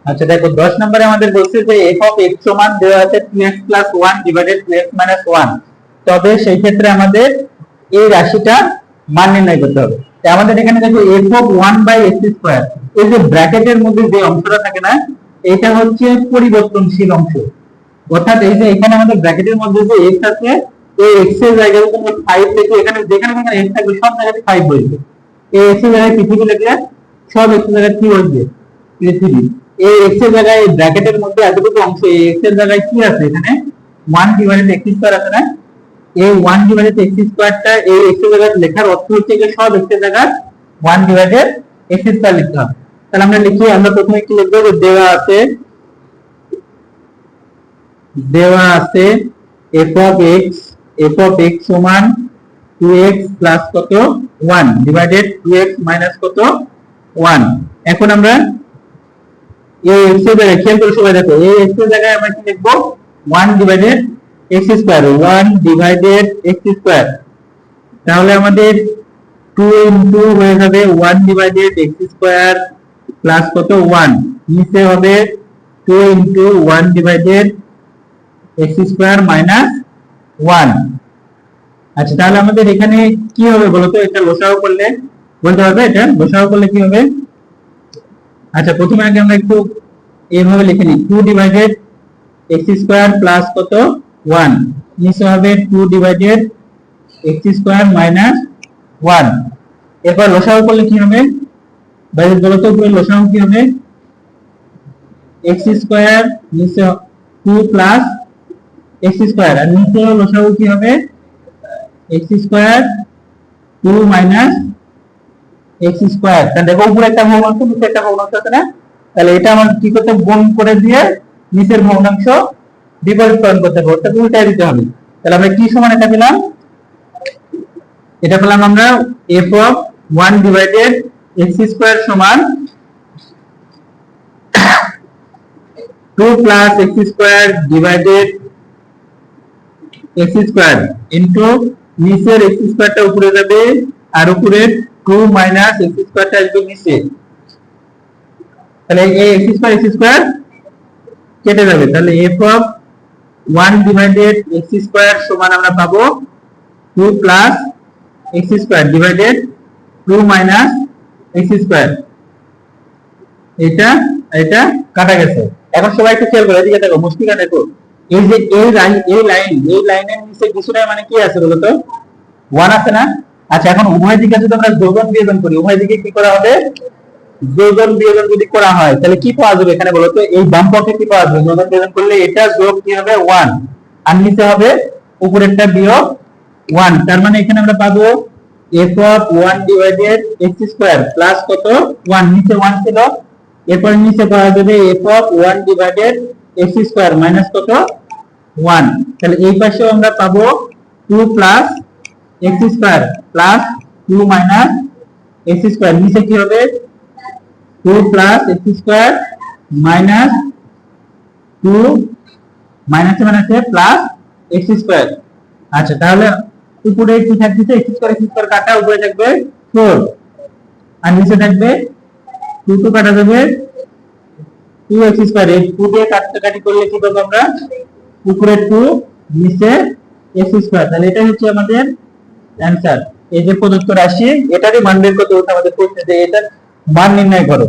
আচ্ছা দেখো 10 নম্বরে আমাদের বলছে যে f অফ x সমান দেওয়া আছে 2x 1 ডিভাইডেড 2x 1, তবে সেই ক্ষেত্রে আমাদের এই রাশিটা মান নির্ণয় করতে হবে। তো আমাদের এখানে দেখো f of 1 by x square, এই যে ব্র্যাকেটের মধ্যে যে অংশটা থাকে না, এটা হচ্ছে পরিবর্তনশীল অংশ। অর্থাৎ এই যে এখানে আমাদের ব্র্যাকেটের মধ্যে যে x আছে, এই x এর জায়গায় তুমি 5 থেকে এখানে যেখানে যেখানে x থাকবে সব জায়গায় 5 বসবে। এই x এর জায়গায় পৃথিবী লিখলে সব x এর জায়গায় কি বসবে? পৃথিবী। এই x এর জায়গায় ব্র্যাকেটের মধ্যে এতটুকু অংশ, এই x এর জায়গায় কি আছে? এখানে 1 ডিভাইডেড x স্কয়ার আছে না? এই 1 ডিভাইডেড x স্কয়ারটা এই x এর জায়গায় লেখার অর্থ হচ্ছে যে সব x এর জায়গায় 1 ডিভাইডেড x স্কয়ার লিখতে হবে। তাহলে আমরা লিখি, আমরা প্রথমে কি লিখব? যে দেওয়া আছে f অফ x সমান 2x প্লাস কত 1 ডিভাইডেড 2x মাইনাস কত 1। এখন আমরা এই x এর জায়গায় খেয়াল করে সবাই দেখো, এই x এর জায়গায় আমরা কি লিখব? 1 divided x square, 1 divided x square. তাহলে আমাদের 2 ইনটু হয়ে যাবে 1 ডিভাইডেড x স্কয়ার প্লাস কত 1, নিচে হবে 2 into 1 divided x square minus 1। আচ্ছা তাহলে আমাদের এখানে কি হবে বলতো? এটা লসাগু করলে বলতে হবে, এটা লসাগু করলে কি হবে? আচ্ছা প্রথমে আগে আমরা একটু এইভাবে লিখে নিই, 2 ডিভাইডেড x স্কয়ার প্লাস কত 1, নিচে হবে 2 ডিভাইডেড x স্কয়ার মাইনাস 1। এরপর লসাগু করলে কি হবে ভাই বলতো? উপরে লসাগু কি হবে? x স্কয়ার নিচে 2 প্লাস x স্কয়ার, আর নিচে লসাগু কি হবে? x square 2 minus x square. তাহলে দেখো উপরে একটা ভগ্নাংশ নিচে একটা ভগ্নাংশ আছে না? তাহলে এটা আমরা কি করতে? গুণ করে দিয়ে নিচের ভগ্নাংশ বিপরীতকরণ করতে হবে, অর্থাৎ উল্টায় দিতে হবে। তাহলে আমরা কি সমান এটা পেলাম? এটা পেলাম আমরা f of 1 divided x square সমান 2 plus x square divided x square into নিচের x স্কয়ারটা উপরে যাবে আর উপরে 2 মাইনাস x স্কয়ারটা আসবে নিচে। তাহলে এই x স্কয়ার কেটে যাবে। তাহলে f of 1 divided x square সমান আমরা পাবো 2 plus x square divided 2 minus x square. এটা এটা কাটা গেছে। এখন সবাই একটু খেয়াল করো, এদিকে দেখো, মুশকিলটা দেখো, এই যে এই লাইনের নিচে কিছুটা মানে কি আছে বলতো? 1 আছে না? আচ্ছা এখন উভয় দিকে যদি আমরা যোজন বিয়োজন করি, উভয় দিকে কি করা হবে? যোজন বিয়োজন যদি করা হয় তাহলে কি পাওয়া যাবে এখানে বলতো? এই বাম পক্ষে কি পাওয়া যাবে? যোজন বিয়োজন করলে এটা যোগ কি হবে? 1, আর নিচে হবে উপরেরটা বিয়োগ 1। তার মানে এখানে আমরা পাবো f of 1 divided x square plus কত 1, নিচে 1 ছিল, এরপর নিচে পাওয়া যাবে f of 1 divided x square minus কত 1। তাহলে এই পাশেও আমরা পাবো 2 plus x square plus 2 minus x square, নিচে কি হবে? 2 প্লাস x স্কয়ার মাইনাস 2 মাইনাসে মাইনাসে প্লাস x স্কয়ার। আচ্ছা তাহলে উপরে কি থাকছে? x স্কয়ার কাটা, উপরে থাকবে 4 আর নিচে থাকবে 2 কাটা যাবে 2x স্কয়ার। এই 2 দিয়ে কাটাকাটি করলে কি পাবো আমরা? উপরে 2 নিচে x স্কয়ার। তাহলে এটা হচ্ছে আমাদের অ্যানসার। এই যে প্রদত্ত রাশি, এটারই মান বের করতে হচ্ছে আমাদের প্রশ্নে, যে এটার মান নির্ণয় করো।